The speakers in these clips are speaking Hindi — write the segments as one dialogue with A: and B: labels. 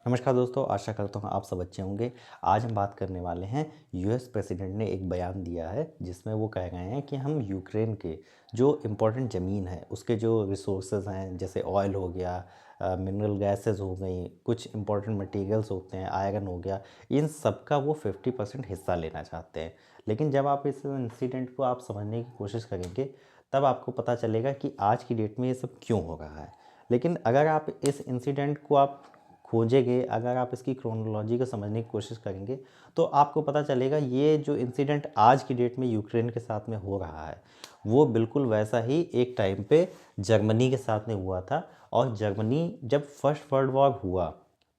A: नमस्कार दोस्तों, आशा करता हूँ आप सब अच्छे होंगे। आज हम बात करने वाले हैं, यूएस प्रेसिडेंट ने एक बयान दिया है जिसमें वो कह रहे हैं कि हम यूक्रेन के जो इम्पोर्टेंट ज़मीन है, उसके जो रिसोर्सेज हैं, जैसे ऑयल हो गया, मिनरल गैसेस हो गई, कुछ इम्पोर्टेंट मटेरियल्स होते हैं, आयरन हो गया, इन सब का वो 50% हिस्सा लेना चाहते हैं। लेकिन जब आप इस इंसिडेंट को आप समझने की कोशिश करेंगे, तब आपको पता चलेगा कि आज की डेट में ये सब क्यों हो रहा है। लेकिन अगर आप इस इंसिडेंट को आप खोजेंगे, अगर आप इसकी क्रोनोलॉजी को समझने की कोशिश करेंगे, तो आपको पता चलेगा ये जो इंसिडेंट आज की डेट में यूक्रेन के साथ में हो रहा है, वो बिल्कुल वैसा ही एक टाइम पे जर्मनी के साथ में हुआ था। और जर्मनी जब फर्स्ट वर्ल्ड वॉर हुआ,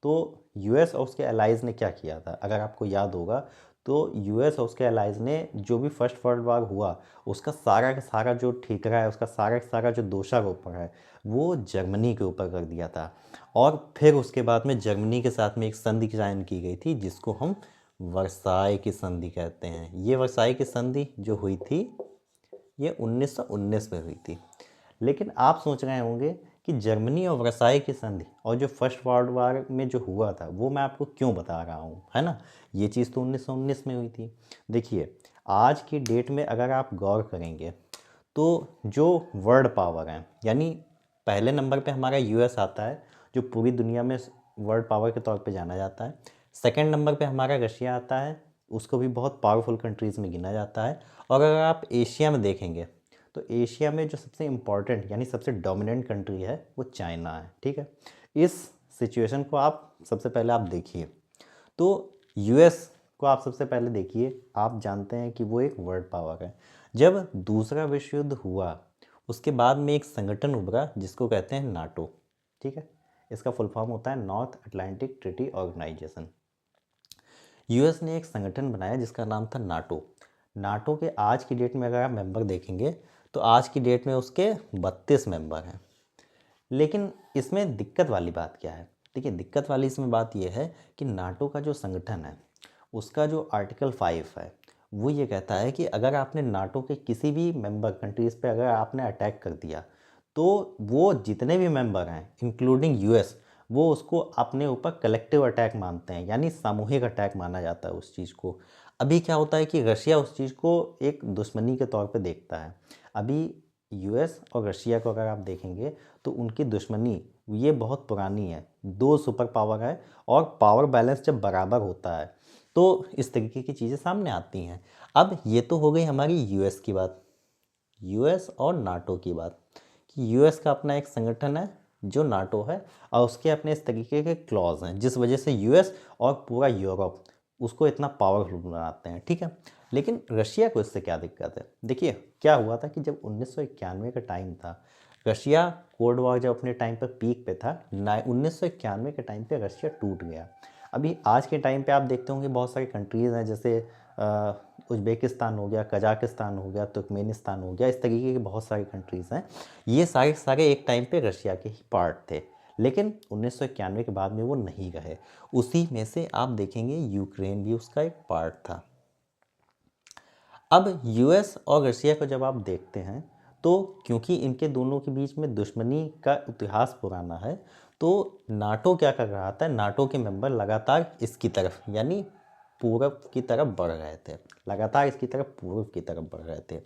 A: तो यूएस और उसके अलाइज़ ने क्या किया था, अगर आपको याद होगा, तो यूएस और उसके अलाइज़ ने जो भी फर्स्ट वर्ल्ड वॉर हुआ, उसका सारा का सारा जो ठीकरा है, उसका सारा का सारा जो दोषारोपण है, वो जर्मनी के ऊपर कर दिया था। और फिर उसके बाद में जर्मनी के साथ में एक संधि साइन की गई थी, जिसको हम वर्साई की संधि कहते हैं। ये वर्साई की संधि जो हुई थी, ये 1919 में हुई थी। लेकिन आप सोच रहे होंगे कि जर्मनी और वर्साई की संधि और जो फर्स्ट वर्ल्ड वॉर में जो हुआ था, वो मैं आपको क्यों बता रहा हूँ, है ना। ये चीज़ तो 1919 में हुई थी। देखिए, आज की डेट में अगर आप गौर करेंगे, तो जो वर्ल्ड पावर है, यानी पहले नंबर पे हमारा यूएस आता है, जो पूरी दुनिया में वर्ल्ड पावर के तौर पे जाना जाता है। सेकंड नंबर पे हमारा रशिया आता है, उसको भी बहुत पावरफुल कंट्रीज़ में गिना जाता है। और अगर आप एशिया में देखेंगे, तो एशिया में जो सबसे इम्पॉर्टेंट यानी सबसे डोमिनेंट कंट्री है, वो चाइना है। ठीक है, इस सिचुएशन को आप सबसे पहले आप देखिए। तो यूएस को आप सबसे पहले देखिए, आप जानते हैं कि वो एक वर्ल्ड पावर है। जब दूसरा विश्व युद्ध हुआ, उसके बाद में एक संगठन उभरा जिसको कहते हैं नाटो। ठीक है, इसका फुल फॉर्म होता है north Atlantic treaty organisation. US ने एक संगठन बनाया जिसका नाम था नाटो। नाटो के आज की डेट में अगर आप मेंबर देखेंगे, तो आज की डेट में उसके 32 मेंबर हैं। लेकिन इसमें दिक्कत वाली बात क्या है? देखिए, दिक्कत वाली इसमें बात यह है कि नाटो का जो संगठन है, उसका जो आर्टिकल 5 है, वो ये कहता है कि अगर आपने नाटो के किसी भी मेंबर कंट्रीज़ पे अगर आपने अटैक कर दिया, तो वो जितने भी मेंबर हैं इंक्लूडिंग यूएस, वो उसको अपने ऊपर कलेक्टिव अटैक मानते हैं, यानी सामूहिक अटैक माना जाता है उस चीज़ को। अभी क्या होता है कि रशिया उस चीज़ को एक दुश्मनी के तौर पे देखता है। अभी यूएस और रशिया को अगर आप देखेंगे, तो उनकी दुश्मनी ये बहुत पुरानी है। दो सुपर पावर है, और पावर बैलेंस जब बराबर होता है, तो इस तरीके की चीज़ें सामने आती हैं। अब ये तो हो गई हमारी यूएस की बात, यूएस और नाटो की बात, कि यूएस का अपना एक संगठन है जो नाटो है, और उसके अपने इस तरीके के क्लॉज हैं जिस वजह से यूएस और पूरा यूरोप उसको इतना पावरफुल बनाते हैं। ठीक है, लेकिन रशिया को इससे क्या दिक्कत है? देखिए, क्या हुआ था कि जब 1991 का टाइम था, रशिया कोल्ड वॉर जब अपने टाइम पर पीक पे था, 1991 के टाइम पे रशिया टूट गया। अभी आज के टाइम पे आप देखते होंगे बहुत सारी कंट्रीज़ हैं, जैसे उज़्बेकिस्तान हो गया, कजाकिस्तान हो गया, तुर्कमेनिस्तान हो गया, इस तरीके की बहुत सारी कंट्रीज़ हैं। ये सारे सारे एक टाइम पे रशिया के ही पार्ट थे, लेकिन 1991 के बाद में वो नहीं रहे। उसी में से आप देखेंगे यूक्रेन भी उसका एक पार्ट था। अब यूएस और रशिया को जब आप देखते हैं, तो क्योंकि इनके दोनों के बीच में दुश्मनी का इतिहास पुराना है, तो नाटो क्या कर रहा था, नाटो के मेंबर लगातार इसकी तरफ यानी पूरब की तरफ बढ़ रहे थे, लगातार इसकी तरफ पूर्व की तरफ बढ़ रहे थे।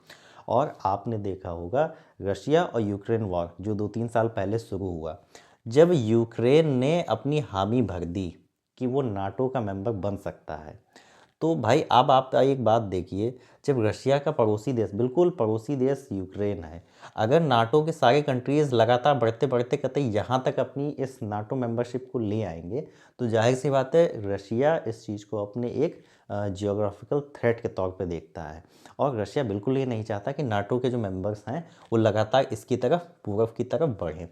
A: और आपने देखा होगा, रशिया और यूक्रेन वॉर जो 2-3 साल पहले शुरू हुआ, जब यूक्रेन ने अपनी हामी भर दी कि वो नाटो का मेंबर बन सकता है, तो भाई अब आप एक बात देखिए, जब रशिया का पड़ोसी देश, बिल्कुल पड़ोसी देश यूक्रेन है, अगर नाटो के सारे कंट्रीज़ लगातार बढ़ते बढ़ते कतई यहाँ तक अपनी इस नाटो मेंबरशिप को ले आएंगे, तो जाहिर सी बात है रशिया इस चीज़ को अपने एक जियोग्राफिकल थ्रेट के तौर पे देखता है। और रशिया बिल्कुल ये नहीं चाहता कि नाटो के जो मेंबर्स हैं वो लगातार इसकी तरफ पूर्व की तरफ बढ़ें।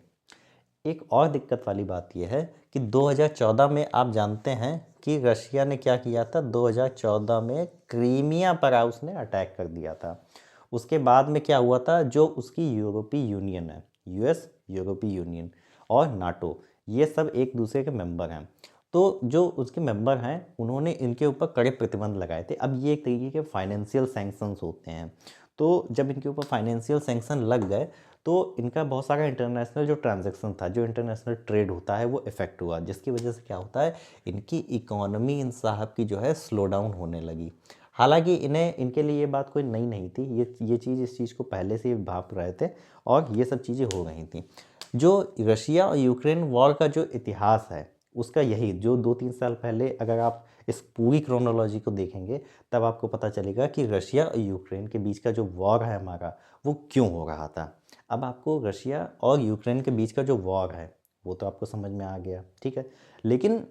A: एक और दिक्कत वाली बात यह है कि 2014 में आप जानते हैं कि रशिया ने क्या किया था, 2014 में क्रीमिया पर उसने अटैक कर दिया था। उसके बाद में क्या हुआ था, जो उसकी यूरोपीय यूनियन है, यूएस, यूरोपीय यूनियन और नाटो, ये सब एक दूसरे के मेंबर हैं। तो जो उसके मेंबर हैं, उन्होंने इनके ऊपर कड़े प्रतिबंध लगाए थे। अब ये एक तरीके के फाइनेंशियल सैंक्शंस होते हैं। तो जब इनके ऊपर फाइनेंशियल सैंक्शन लग गए, तो इनका बहुत सारा इंटरनेशनल जो ट्रांजैक्शन था, जो इंटरनेशनल ट्रेड होता है, वो इफ़ेक्ट हुआ, जिसकी वजह से क्या होता है, इनकी इकोनॉमी इन साहब की जो है स्लो डाउन होने लगी। हालांकि इन्हें, इनके लिए ये बात कोई नई नहीं थी, ये चीज़, इस चीज़ को पहले से ही भाप रहे थे और ये सब चीज़ें हो रही थी। जो रशिया और यूक्रेन वॉर का जो इतिहास है, उसका यही, जो 2-3 साल पहले अगर आप इस पूरी क्रोनोलॉजी को देखेंगे, तब आपको पता चलेगा कि रशिया और यूक्रेन के बीच का जो वॉर है हमारा, वो क्यों हो रहा था। अब आपको रशिया और यूक्रेन के बीच का जो वॉर है वो तो आपको समझ में आ गया, ठीक है। लेकिन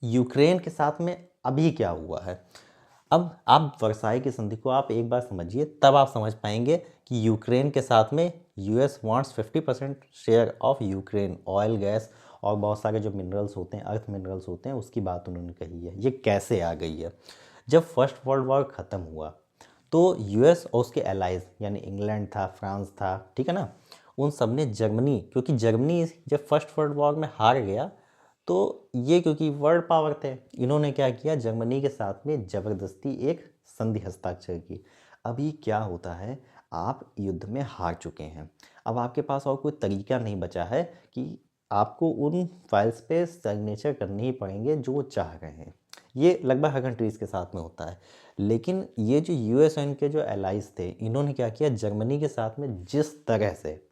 A: यूक्रेन के साथ में अभी क्या हुआ है, अब आप वर्साई की संधि को आप एक बार समझिए, तब आप समझ पाएंगे कि यूक्रेन के साथ में US wants 50% share of Ukraine, oil, gas और बहुत सारे जो मिनरल्स होते हैं, अर्थ मिनरल्स होते हैं, उसकी बात उन्होंने कही है। ये कैसे आ गई है? जब फर्स्ट वर्ल्ड वॉर ख़त्म हुआ तो यूएस और उसके एलाइज, यानी इंग्लैंड था, फ्रांस था, ठीक है ना, उन सब ने जर्मनी, क्योंकि जर्मनी जब फर्स्ट वर्ल्ड वॉर में हार गया, तो ये क्योंकि वर्ल्ड पावर थे, इन्होंने क्या किया, जर्मनी के साथ में ज़बरदस्ती एक संधि हस्ताक्षर की। अभी क्या होता है, आप युद्ध में हार चुके हैं, अब आपके पास और कोई तरीका नहीं बचा है कि आपको उन फाइल्स पे सिग्नेचर करने ही पड़ेंगे जो वो चाह रहे हैं। ये लगभग हर कंट्रीज़ के साथ में होता है। लेकिन ये जो यूएस और इनके जो एलाइज थे, इन्होंने क्या किया, जर्मनी के साथ में जिस तरह से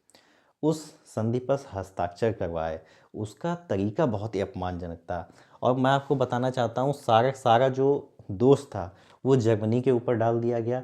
A: उस संधि पर हस्ताक्षर करवाए, उसका तरीका बहुत ही अपमानजनक था। और मैं आपको बताना चाहता हूँ, सारा जो दोष था वो जर्मनी के ऊपर डाल दिया गया।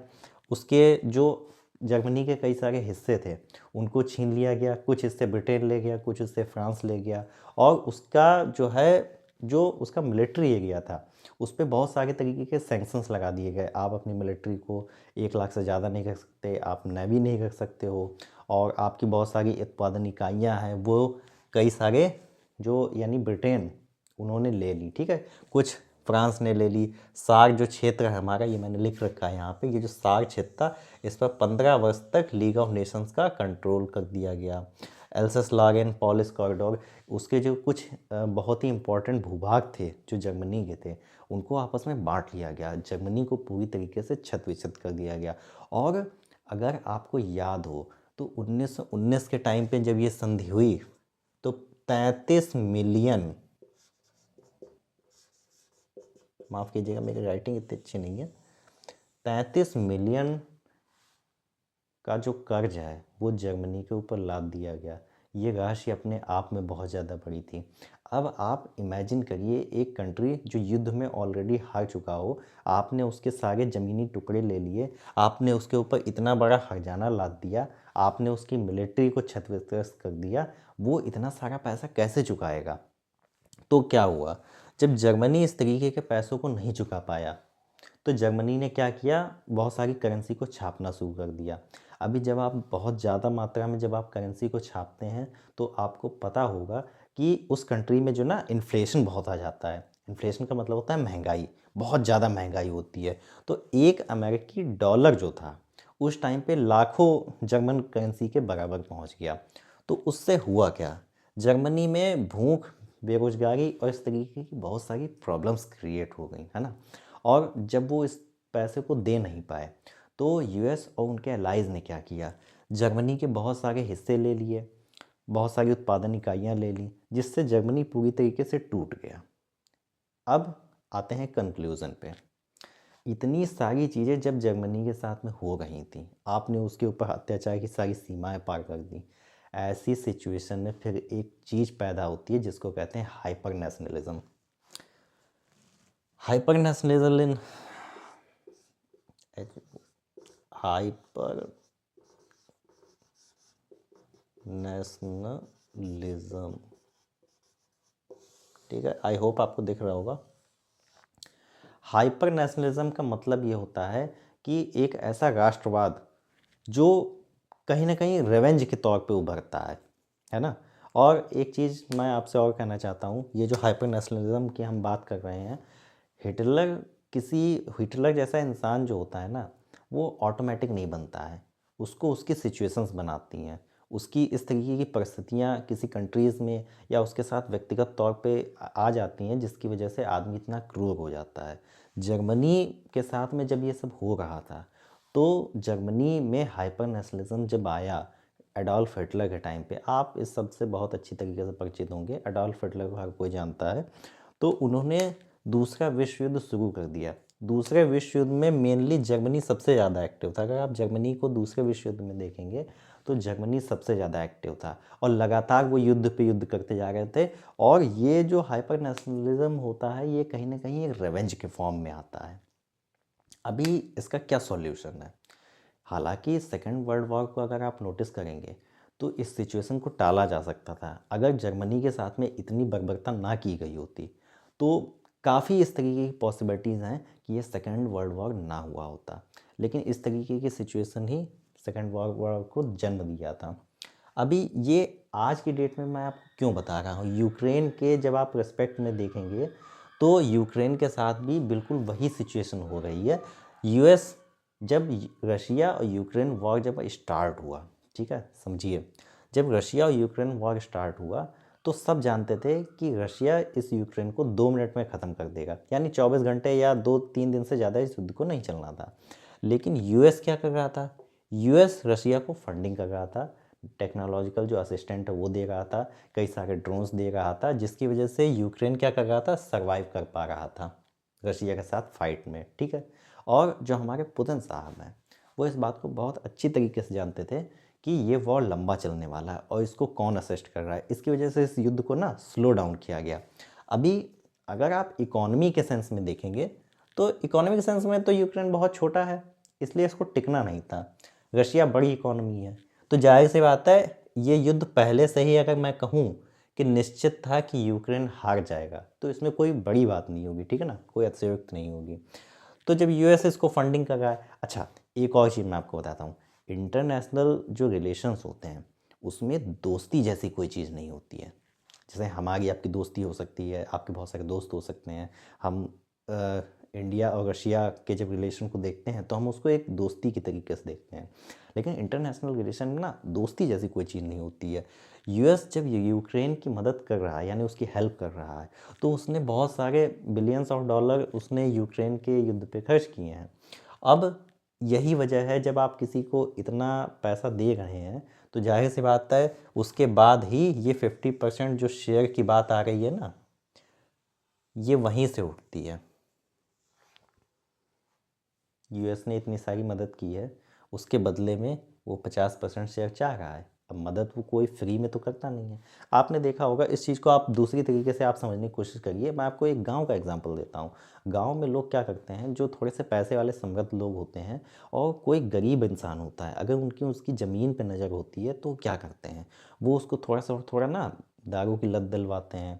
A: उसके जो जर्मनी के कई सारे हिस्से थे उनको छीन लिया गया, कुछ हिस्से ब्रिटेन ले गया, कुछ हिस्से फ्रांस ले गया, और उसका जो है, जो उसका मिलिट्री एरिया था, उस पर बहुत सारे तरीके के सैंक्शंस लगा दिए गए। आप अपनी मिलिट्री को 1 लाख से ज़्यादा नहीं कर सकते, आप नेवी नहीं कर सकते हो, और आपकी बहुत सारी उत्पादन इकाइयाँ हैं वो कई सारे, जो यानी ब्रिटेन, उन्होंने ले ली, ठीक है। कुछ फ्रांस ने ले ली। सार्क जो क्षेत्र है हमारा, ये मैंने लिख रखा है यहाँ पे, ये जो सार्क क्षेत्र था, इस पर 15 वर्ष तक लीग ऑफ नेशंस का कंट्रोल कर दिया गया। एल्सस लागेन पॉलिस कॉरिडोर, उसके जो कुछ बहुत ही इंपॉर्टेंट भूभाग थे जो जर्मनी के थे, उनको आपस में बांट लिया गया, जर्मनी को पूरी तरीके से छत विछत कर दिया गया। और अगर आपको याद हो तो 1919 के टाइम पे जब ये संधि हुई तो 33 मिलियन, माफ़ कीजिएगा मेरी राइटिंग इतनी अच्छी नहीं है, 33 मिलियन का जो कर्ज है वो जर्मनी के ऊपर लाद दिया गया। ये राशि अपने आप में बहुत ज़्यादा बड़ी थी। अब आप इमेजिन करिए, एक कंट्री जो युद्ध में ऑलरेडी हार चुका हो, आपने उसके सारे ज़मीनी टुकड़े ले लिए, आपने उसके ऊपर इतना बड़ा हर्जाना लाद दिया, आपने उसकी मिलिट्री को क्षतिग्रस्त कर दिया, वो इतना सारा पैसा कैसे चुकाएगा? तो क्या हुआ, जब जर्मनी इस तरीके के पैसों को नहीं चुका पाया तो जर्मनी ने क्या किया, बहुत सारी करेंसी को छापना शुरू कर दिया। अभी जब आप बहुत ज़्यादा मात्रा में जब आप करेंसी को छापते हैं तो आपको पता होगा कि उस कंट्री में जो ना इन्फ्लेशन बहुत आ जाता है। इन्फ्लेशन का मतलब होता है महंगाई, बहुत ज़्यादा महंगाई होती है। तो एक अमेरिकी डॉलर जो था उस टाइम पे लाखों जर्मन करेंसी के बराबर पहुंच गया। तो उससे हुआ क्या, जर्मनी में भूख, बेरोजगारी और इस तरीके की बहुत सारी प्रॉब्लम्स क्रिएट हो गई, है ना। और जब वो इस पैसे को दे नहीं पाए तो यूएस और उनके एलाइज ने क्या किया, जर्मनी के बहुत सारे हिस्से ले लिए, बहुत सारी उत्पादन इकाइयाँ ले ली, जिससे जर्मनी पूरी तरीके से टूट गया। अब आते हैं कंक्लूज़न पे। इतनी सारी चीज़ें जब जर्मनी के साथ में हो रही थी, आपने उसके ऊपर अत्याचार की सारी सीमाएं पार कर दी, ऐसी सिचुएशन में फिर एक चीज़ पैदा होती है जिसको कहते हैं hyper nationalism. Hyper nationalism, hyper nationalism, ठीक है, आई होप आपको दिख रहा होगा। हाइपर नेशनलिज्म का मतलब ये होता है कि एक ऐसा राष्ट्रवाद जो कहीं ना कहीं रेवेंज के तौर पे उभरता है ना। और एक चीज़ मैं आपसे और कहना चाहता हूँ, ये जो हाइपर नेशनलिज्म की हम बात कर रहे हैं, हिटलर, हिटलर जैसा इंसान जो होता है ना, वो ऑटोमेटिक नहीं बनता है, उसको उसकी सिचुएशंस बनाती हैं, उसकी इस तरीके की परिस्थितियाँ किसी कंट्रीज़ में या उसके साथ व्यक्तिगत तौर पे आ जाती हैं, जिसकी वजह से आदमी इतना क्रूर हो जाता है। जर्मनी के साथ में जब ये सब हो रहा था तो जर्मनी में हाइपर नेशनलिज्म जब आया, एडोल्फ हिटलर के टाइम पे, आप इस सब से बहुत अच्छी तरीके से परिचित होंगे, एडोल्फ हिटलर को हर कोई जानता है। तो उन्होंने दूसरा विश्व युद्ध शुरू कर दिया। दूसरे विश्व युद्ध में मेनली जर्मनी सबसे ज़्यादा एक्टिव था। अगर आप जर्मनी को दूसरे विश्व युद्ध में देखेंगे तो जर्मनी सबसे ज़्यादा एक्टिव था और लगातार वो युद्ध पे युद्ध करते जा रहे थे। और ये जो हाइपर नेशनलिज्म होता है ये कहीं ना कहीं एक रेवेंज के फॉर्म में आता है। अभी इसका क्या सॉल्यूशन है? हालांकि सेकेंड वर्ल्ड वॉर को अगर आप नोटिस करेंगे तो इस सिचुएशन को टाला जा सकता था। अगर जर्मनी के साथ में इतनी बर्बरता ना की गई होती तो काफ़ी इस तरीके की पॉसिबिलिटीज़ हैं कि ये सेकेंड वर्ल्ड वॉर ना हुआ होता। लेकिन इस तरीके की सिचुएशन ही सेकेंड वर्ल्ड वॉर को जन्म दिया था। अभी ये आज की डेट में मैं आपको क्यों बता रहा हूँ, यूक्रेन के जब आप रेस्पेक्ट में देखेंगे तो यूक्रेन के साथ भी बिल्कुल वही सिचुएशन हो रही है। यूएस जब रशिया और यूक्रेन वॉर जब स्टार्ट हुआ, ठीक है, समझिए, जब रशिया और यूक्रेन वॉर स्टार्ट हुआ तो सब जानते थे कि रशिया इस यूक्रेन को 2 मिनट में ख़त्म कर देगा, यानी 24 घंटे या 2-3 दिन से ज़्यादा इस युद्ध को नहीं चलना था। लेकिन यूएस क्या कर रहा था? यूएस रशिया को फंडिंग कर रहा था, टेक्नोलॉजिकल जो असिस्टेंट है वो दे रहा था, कई सारे ड्रोन्स दे रहा था, जिसकी वजह से यूक्रेन क्या कर रहा था? सर्वाइव कर पा रहा था रशिया के साथ फाइट में, ठीक है। और जो हमारे पुतिन साहब हैं वो इस बात को बहुत अच्छी तरीके से जानते थे कि ये वॉर लंबा चलने वाला है और इसको कौन असिस्ट कर रहा है। इसकी वजह से इस युद्ध को ना स्लो डाउन किया गया। अभी अगर आप इकोनॉमी के सेंस में देखेंगे तो इकोनॉमी के सेंस में तो यूक्रेन बहुत छोटा है, इसलिए इसको टिकना नहीं था। रशिया बड़ी इकोनॉमी है, तो जाहिर सी बात है ये युद्ध पहले से ही अगर मैं कहूँ कि निश्चित था कि यूक्रेन हार जाएगा तो इसमें कोई बड़ी बात नहीं होगी, ठीक है ना, कोई अतिरिक्त नहीं होगी। तो जब यूएस इसको फंडिंग कर रहा है, अच्छा एक और चीज़ मैं आपको बताता हूँ, इंटरनेशनल जो रिलेशंस होते हैं उसमें दोस्ती जैसी कोई चीज़ नहीं होती है। जैसे हमारी आपकी दोस्ती हो सकती है, आपके बहुत सारे दोस्त हो सकते हैं, हम इंडिया और रशिया के जब रिलेशन को देखते हैं तो हम उसको एक दोस्ती की तरीके से देखते हैं। लेकिन इंटरनेशनल रिलेशन में ना दोस्ती जैसी कोई चीज़ नहीं होती है। यूएस जब यूक्रेन की मदद कर रहा है यानी उसकी हेल्प कर रहा है तो उसने बहुत सारे बिलियंस ऑफ डॉलर उसने यूक्रेन के युद्ध पे खर्च किए हैं। अब यही वजह है जब आप किसी को इतना पैसा दे रहे हैं तो जाहिर सी बात है उसके बाद ही ये 50% जो शेयर की बात आ रही है ना ये वहीं से उठती है। यूएस ने इतनी सारी मदद की है, उसके बदले में वो 50% शेयर चाह रहा है। अब मदद वो कोई फ्री में तो करता नहीं है। आपने देखा होगा, इस चीज़ को आप दूसरी तरीके से आप समझने की कोशिश करिए। मैं आपको एक गांव का एग्जांपल देता हूँ। गांव में लोग क्या करते हैं, जो थोड़े से पैसे वाले समृद्ध लोग होते हैं और कोई गरीब इंसान होता है, अगर उनकी उसकी ज़मीन पर नज़र होती है तो क्या करते हैं, वो उसको थोड़ा सा और थोड़ा ना दारू की लत दिलवाते हैं,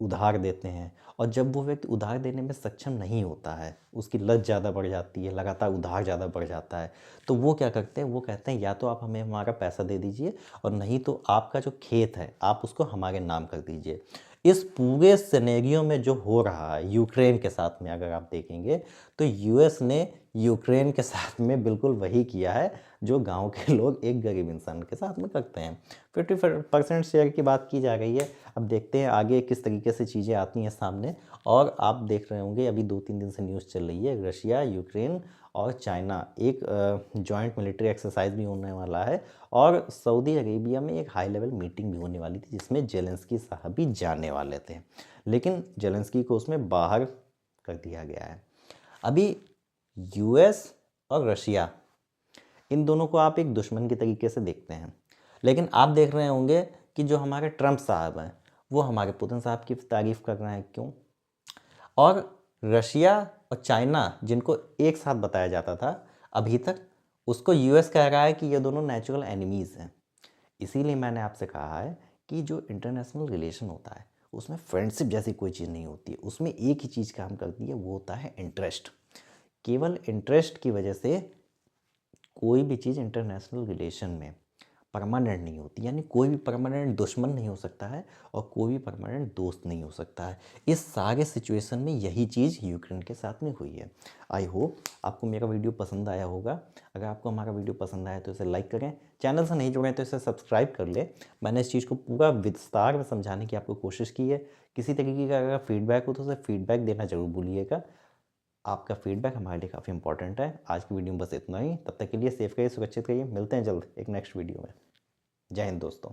A: उधार देते हैं। और जब वो व्यक्ति उधार देने में सक्षम नहीं होता है, उसकी लत ज़्यादा बढ़ जाती है, लगातार उधार ज़्यादा बढ़ जाता है, तो वो क्या करते हैं, वो कहते हैं या तो आप हमें हमारा पैसा दे दीजिए और नहीं तो आपका जो खेत है आप उसको हमारे नाम कर दीजिए। इस पूरे सिनेरियो में जो हो रहा है यूक्रेन के साथ में अगर आप देखेंगे तो यूएस ने यूक्रेन के साथ में बिल्कुल वही किया है जो गांव के लोग एक गरीब इंसान के साथ में करते हैं। 50% शेयर की बात की जा रही है। अब देखते हैं आगे किस तरीके से चीज़ें आती हैं सामने। और आप देख रहे होंगे अभी 2-3 दिन से न्यूज़ चल रही है, रशिया, यूक्रेन और चाइना एक जॉइंट मिलिट्री एक्सरसाइज भी होने वाला है और सऊदी अरेबिया में एक हाई लेवल मीटिंग भी होने वाली थी जिसमें जेलेंस्की साहब भी जाने वाले थे, लेकिन जेलेंस्की को उसमें बाहर कर दिया गया है। अभी यूएस और रशिया इन दोनों को आप एक दुश्मन के तरीके से देखते हैं, लेकिन आप देख रहे होंगे कि जो हमारे ट्रंप साहब हैं वो हमारे पुतिन साहब की तारीफ़ कर रहे हैं। क्यों? और रशिया और चाइना जिनको एक साथ बताया जाता था अभी तक, उसको यूएस कह रहा है कि ये दोनों नेचुरल एनिमीज़ हैं। इसीलिए मैंने आपसे कहा है कि जो इंटरनेशनल रिलेशन होता है उसमें फ्रेंडशिप जैसी कोई चीज़ नहीं होती है, उसमें एक ही चीज़ काम करती है, वो होता है इंटरेस्ट। केवल इंटरेस्ट की वजह से कोई भी चीज़ इंटरनेशनल रिलेशन में परमानेंट नहीं होती, यानी कोई भी परमानेंट दुश्मन नहीं हो सकता है और कोई भी परमानेंट दोस्त नहीं हो सकता है। इस सारे सिचुएशन में यही चीज़ यूक्रेन के साथ में हुई है। आई होप आपको मेरा वीडियो पसंद आया होगा। अगर आपको हमारा वीडियो पसंद आया तो इसे लाइक करें, चैनल से नहीं जुड़े तो इसे सब्सक्राइब कर ले। मैंने इस चीज़ को पूरा विस्तार में समझाने की आपको कोशिश की है। किसी तरीके का अगर फीडबैक हो तो उसे फीडबैक देना जरूर भूलिएगा। आपका फीडबैक हमारे लिए काफ़ी इंपॉर्टेंट है। आज की वीडियो में बस इतना ही। तब तक के लिए सेफ रहिए, सुरक्षित रहिए। मिलते हैं जल्द एक नेक्स्ट वीडियो में। जय हिंद दोस्तों।